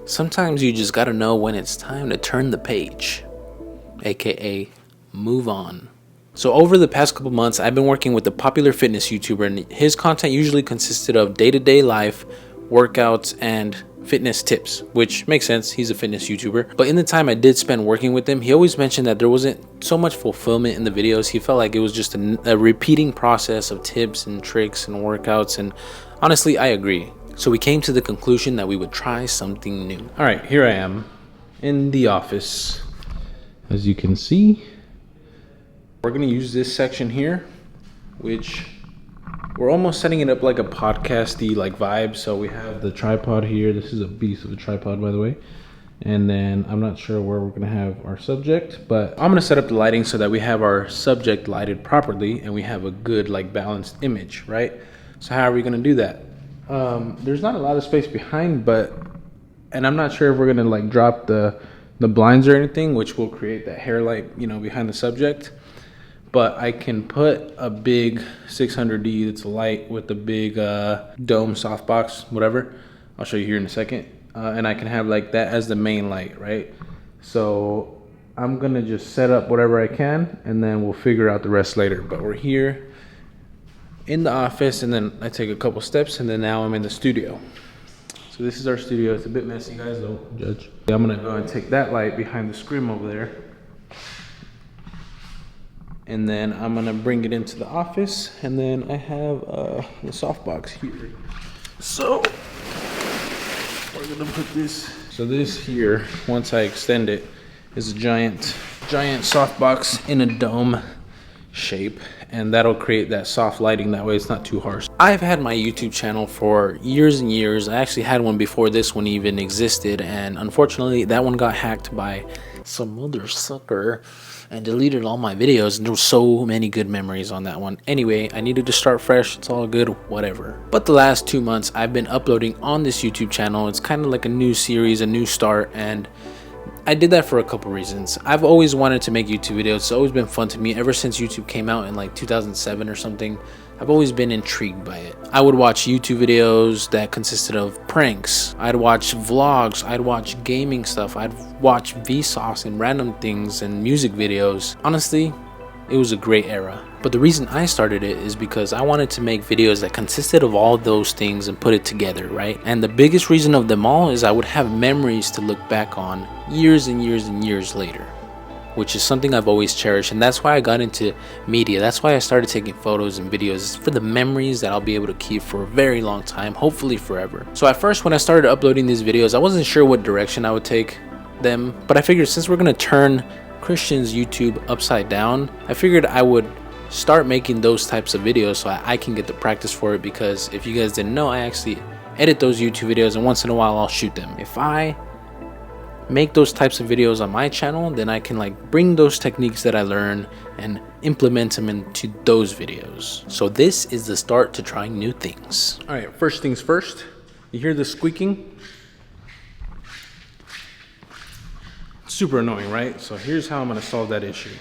Sometimes you just gotta know when it's time to turn the page, aka move on. So over the past couple months, I've been working with a popular fitness YouTuber, and his content usually consisted of day-to-day life, workouts, and fitness tips, which makes sense. He's a fitness YouTuber. But in the time I did spend working with him, he always mentioned that there wasn't so much fulfillment in the videos. He felt like it was just a repeating process of tips and tricks and workouts, and honestly, I agree. So we came to the conclusion that we would try something new. All right, here I am in the office. As you can see, we're gonna use this section here, which we're almost setting it up like a podcasty like vibe. So we have the tripod here. This is a beast of a tripod, by the way. And then I'm not sure where we're gonna have our subject, but I'm gonna set up the lighting so that we have our subject lighted properly and we have a good like balanced image, right? So how are we gonna do that? There's not a lot of space behind, and I'm not sure if we're gonna like drop the blinds or anything, which will create that hair light, you know, behind the subject. But I can put a big 600D that's a light with a big dome softbox, whatever. I'll show you here in a second. And I can have like that as the main light, right? So I'm gonna just set up whatever I can and then we'll figure out the rest later. But we're here in the office, and then I take a couple steps, and then now I'm in the studio. So this is our studio. It's a bit messy, guys, don't judge. I'm gonna go and take that light behind the screen over there, and then I'm gonna bring it into the office, and then I have the softbox here. So we're gonna put this. So this here, once I extend it, is a giant softbox in a dome shape, and that'll create that soft lighting. That way it's not too harsh. I've had my YouTube channel for years and years. I actually had one before this one even existed, and unfortunately that one got hacked by some mother sucker and deleted all my videos, and there were so many good memories on that one. Anyway, I needed to start fresh. It's all good, whatever. But the last 2 months I've been uploading on this YouTube channel. It's kind of like a new series, a new start, and I did that for a couple reasons. I've always wanted to make YouTube videos. It's always been fun to me ever since YouTube came out in like 2007 or something. I've always been intrigued by it. I would watch YouTube videos that consisted of pranks. I'd watch vlogs. I'd watch gaming stuff. I'd watch Vsauce and random things and music videos. Honestly, it was a great era. But the reason I started it is because I wanted to make videos that consisted of all those things and put it together, right? And the biggest reason of them all is I would have memories to look back on years and years and years later, which is something I've always cherished. And that's why I got into media. That's why I started taking photos and videos. It's for the memories that I'll be able to keep for a very long time, hopefully forever. So at first, when I started uploading these videos, I wasn't sure what direction I would take them, but I figured since we're gonna turn Christian's YouTube upside down, I figured I would start making those types of videos so I can get the practice for it. Because if you guys didn't know, I actually edit those YouTube videos, and once in a while I'll shoot them. If I make those types of videos on my channel, then I can like bring those techniques that I learn and implement them into those videos. So this is the start to trying new things. All right, first things first, you hear the squeaking? Super annoying, right? So here's how I'm gonna solve that issue.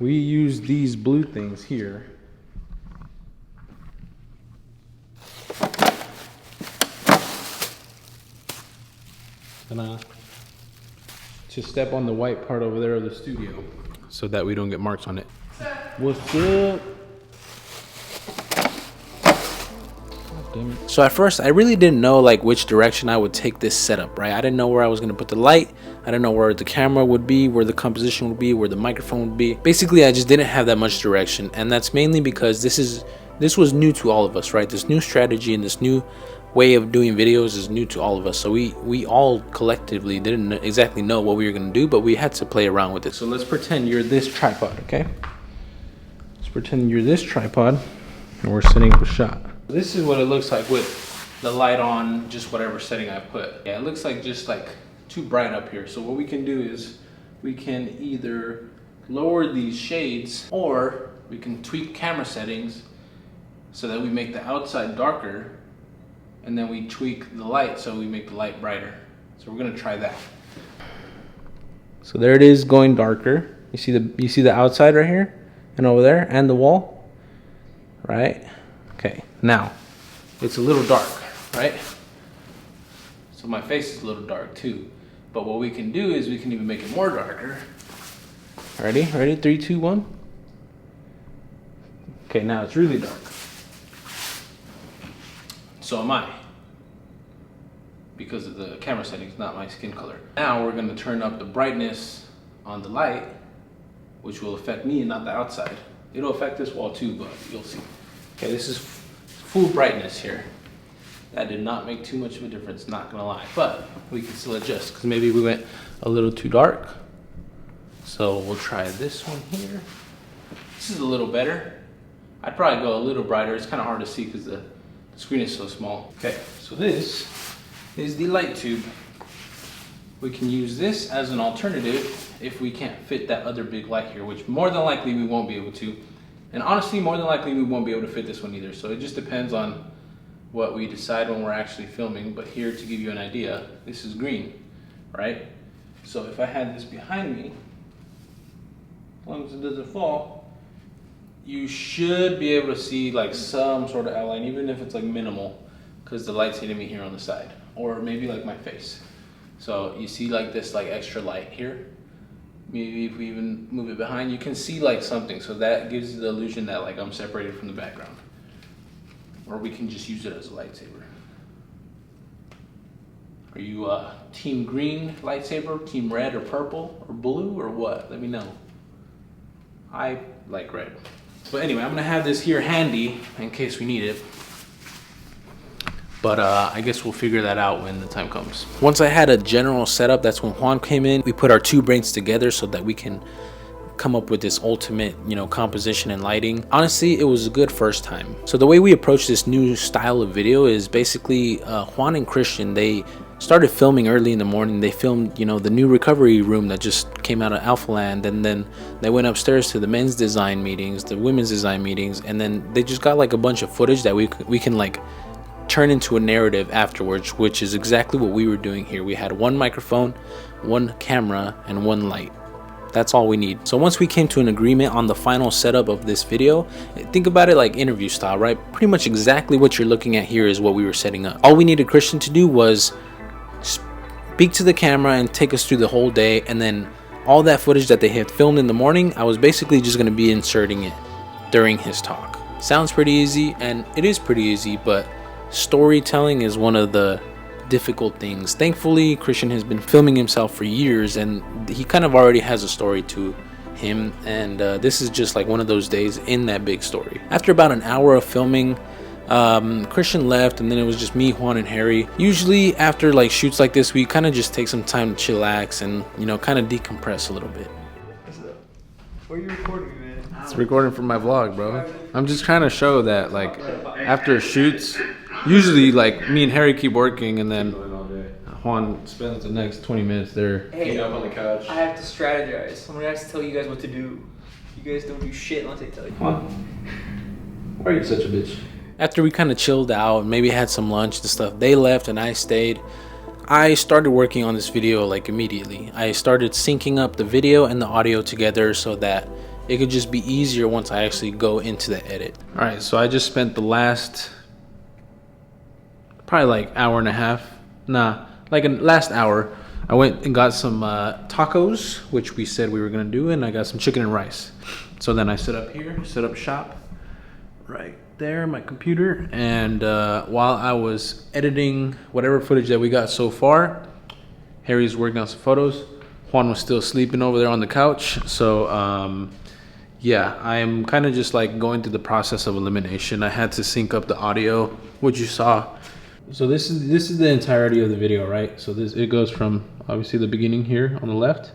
We use these blue things here. To step on the white part over there of the studio so that we don't get marks on it. What's up? So at first I really didn't know like which direction I would take this setup, right? I didn't know where I was gonna put the light. I didn't know where the camera would be, where the composition would be, where the microphone would be. Basically, I just didn't have that much direction, and that's mainly because this was new to all of us, right? This new strategy and this new way of doing videos is new to all of us. So we all collectively didn't exactly know what we were gonna do, but we had to play around with it. So let's pretend you're this tripod, okay? Let's pretend you're this tripod, and we're setting up a shot. This is what it looks like with the light on, just whatever setting I put. Yeah, it looks like just like too bright up here. So what we can do is we can either lower these shades, or we can tweak camera settings so that we make the outside darker, and then we tweak the light so we make the light brighter. So we're gonna try that. So there it is, going darker. You see the outside right here and over there, and the wall, right? Okay, now it's a little dark, right? It's So my face is a little dark too. But what we can do is we can even make it more darker. Ready? Ready? 3, 2, 1. Okay, now it's really dark. So am I. Because of the camera settings, not my skin color. Now we're gonna turn up the brightness on the light, which will affect me and not the outside. It'll affect this wall too, but you'll see. Okay, this is full brightness here. That did not make too much of a difference, not gonna lie. But we can still adjust, because maybe we went a little too dark. So we'll try this one here. This is a little better. I'd probably go a little brighter. It's kind of hard to see because the screen is so small. Okay, so this is the light tube. We can use this as an alternative if we can't fit that other big light here, which more than likely we won't be able to. And honestly, more than likely we won't be able to fit this one either. So it just depends on what we decide when we're actually filming. But here, to give you an idea, this is green, right? So if I had this behind me, as long as it doesn't fall, you should be able to see like some sort of outline, even if it's like minimal, because the light's hitting me here on the side, or maybe like my face. So you see like this like extra light here. Maybe if we even move it behind, you can see like something. So that gives you the illusion that like I'm separated from the background. Or we can just use it as a lightsaber. Are you team green lightsaber, team red or purple or blue or what? Let me know. I like red. But anyway, I'm gonna have this here handy in case we need it. But I guess we'll figure that out when the time comes. Once I had a general setup, that's when Juan came in. We put our two brains together so that we can come up with this ultimate, composition and lighting. Honestly, it was a good first time. So the way we approach this new style of video is basically Juan and Christian, they started filming early in the morning. They filmed, the new recovery room that just came out of Alpha Land, and then they went upstairs to the men's design meetings, the women's design meetings, and then they just got like a bunch of footage that we can like turn into a narrative afterwards, which is exactly what we were doing here. We had one microphone, one camera, and one light. That's all we need. So once we came to an agreement on the final setup of this video, think about it like interview style, right? Pretty much exactly what you're looking at here is what we were setting up. All we needed Christian to do was speak to the camera and take us through the whole day, and then all that footage that they had filmed in the morning, I was basically just going to be inserting it during his talk. Sounds pretty easy, and it is pretty easy, but storytelling is one of the difficult things. Thankfully, Christian has been filming himself for years, and he kind of already has a story to him, and this is just like one of those days in that big story. After about an hour of filming, Christian left, and then it was just me, Juan, and Harry. Usually after like shoots like this, we kind of just take some time to chillax and kind of decompress a little bit. What are you recording, man? It's recording for my vlog, bro. I'm just trying to show that like after shoots, usually like me and Harry keep working, and then Juan spends the next 20 minutes there. Hey, up on the couch. I have to strategize. Someone has to tell you guys what to do. You guys don't do shit unless they tell you. Juan, why are you such a bitch? After we kind of chilled out and maybe had some lunch and stuff, they left and I stayed. I started working on this video like immediately. I started syncing up the video and the audio together so that it could just be easier once I actually go into the edit. All right, so I just spent the last probably like hour and a half. Last hour. I went and got some tacos, which we said we were gonna do, and I got some chicken and rice. So then I set up here, set up shop right there, my computer, and while I was editing whatever footage that we got so far, Harry's working on some photos. Juan was still sleeping over there on the couch. So yeah, I'm kind of just like going through the process of elimination. I had to sync up the audio, which you saw. So this is the entirety of the video, right? So it goes from obviously the beginning here on the left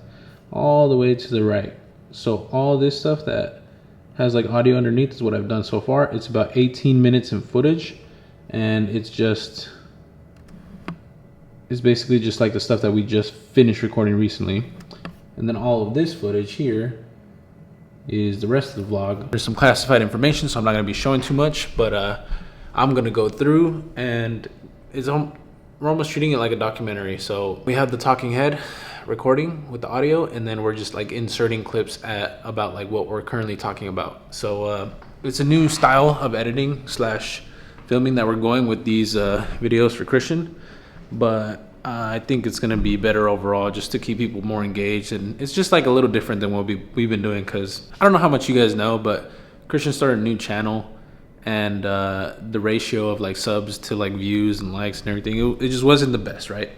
all the way to the right. So all this stuff that has like audio underneath is what I've done so far. It's about 18 minutes in footage, and it's basically just like the stuff that we just finished recording recently. And then all of this footage here is the rest of the vlog. There's some classified information, so I'm not gonna be showing too much, but I'm gonna go through, and we're almost treating it like a documentary. So we have the talking head recording with the audio, and then we're just like inserting clips about like what we're currently talking about. So it's a new style of editing / filming that we're going with these videos for Christian, but I think it's going to be better overall, just to keep people more engaged. And it's just like a little different than what we've been doing, because I don't know how much you guys know, but Christian started a new channel, and the ratio of like subs to like views and likes and everything, it just wasn't the best, right?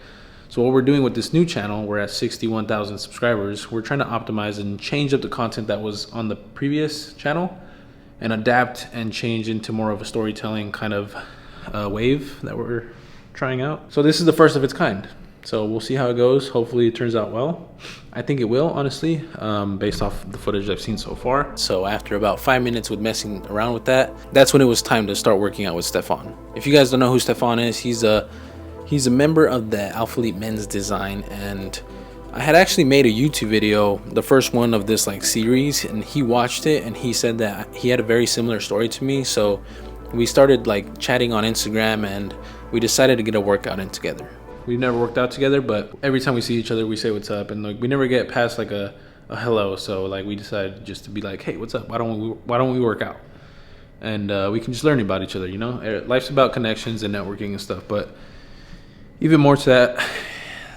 So what we're doing with this new channel, we're at 61,000 subscribers. We're trying to optimize and change up the content that was on the previous channel and adapt and change into more of a storytelling kind of wave that we're trying out. So this is the first of its kind. So we'll see how it goes. Hopefully it turns out well. I think it will, honestly, based off the footage I've seen so far. So after about 5 minutes with messing around with that, that's when it was time to start working out with Stefan. If you guys don't know who Stefan is, he's a member of the Alpha Elite Men's Design, and I had actually made a YouTube video, the first one of this like series, and he watched it and he said that he had a very similar story to me. So we started like chatting on Instagram, and we decided to get a workout in together. We've never worked out together, but every time we see each other, we say what's up, and like we never get past like a hello. So like we decided just to be like, hey, what's up? Why don't we work out? And we can just learn about each other, you know. Life's about connections and networking and stuff, but even more to that,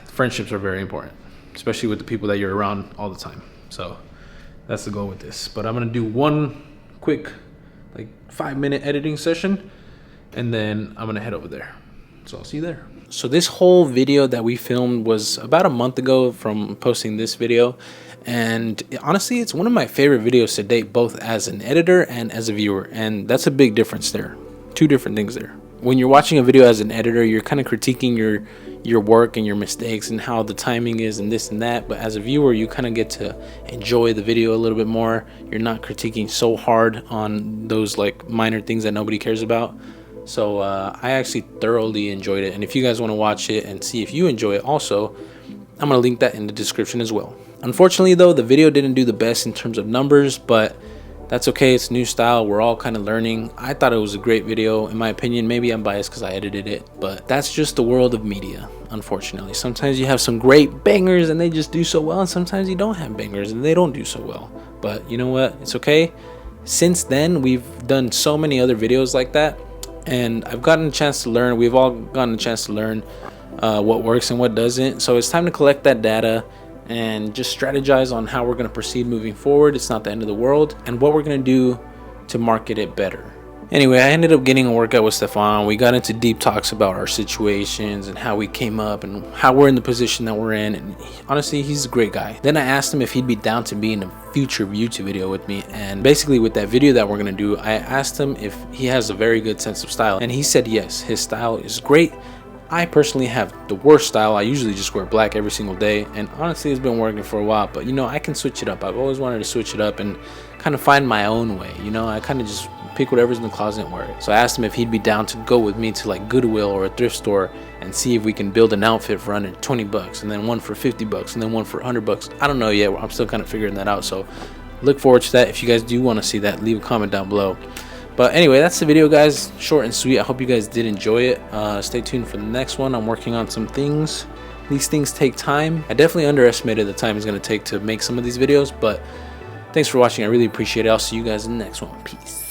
friendships are very important, especially with the people that you're around all the time. So that's the goal with this. But I'm gonna do one quick like 5-minute editing session, and then I'm gonna head over there. So I'll see you there. So this whole video that we filmed was about a month ago from posting this video, and honestly it's one of my favorite videos to date, both as an editor and as a viewer, and that's a big difference there. Two different things there. When you're watching a video as an editor, you're kind of critiquing your work and your mistakes and how the timing is and this and that, but as a viewer you kind of get to enjoy the video a little bit more. You're not critiquing so hard on those like minor things that nobody cares about. So I actually thoroughly enjoyed it, and if you guys want to watch it and see if you enjoy it also, I'm going to link that in the description as well. Unfortunately though, the video didn't do the best in terms of numbers, but that's okay. It's new style. We're all kind of learning. I thought it was a great video, in my opinion. Maybe I'm biased because I edited it, but that's just the world of media, unfortunately. Sometimes you have some great bangers and they just do so well, and sometimes you don't have bangers and they don't do so well. But you know what? It's okay. Since then, we've done so many other videos like that, and I've gotten a chance to learn. We've all gotten a chance to learn what works and what doesn't. So it's time to collect that data and just strategize on how we're going to proceed moving forward. It's not the end of the world, and what we're going to do to market it better. Anyway, I ended up getting a workout with Stefan. We got into deep talks about our situations and how we came up and how we're in the position that we're in, and honestly he's a great guy. Then I asked him if he'd be down to be in a future YouTube video with me, and basically with that video that we're going to do, I asked him if he has a very good sense of style, and he said yes, his style is great. I personally have the worst style. I usually just wear black every single day, and honestly it's been working for a while, but you know, I can switch it up. I've always wanted to switch it up and kind of find my own way, you know. I kind of just pick whatever's in the closet and wear it. So I asked him if he'd be down to go with me to like Goodwill or a thrift store and see if we can build an outfit for under 20 bucks, and then one for 50 bucks, and then one for 100 bucks. I don't know yet. I'm still kind of figuring that out, so look forward to that. If you guys do want to see that, leave a comment down below. But anyway, that's the video, guys. Short and sweet. I hope you guys did enjoy it. Stay tuned for the next one. I'm working on some things. These things take time. I definitely underestimated the time it's going to take to make some of these videos, but thanks for watching. I really appreciate it. I'll see you guys in the next one. Peace.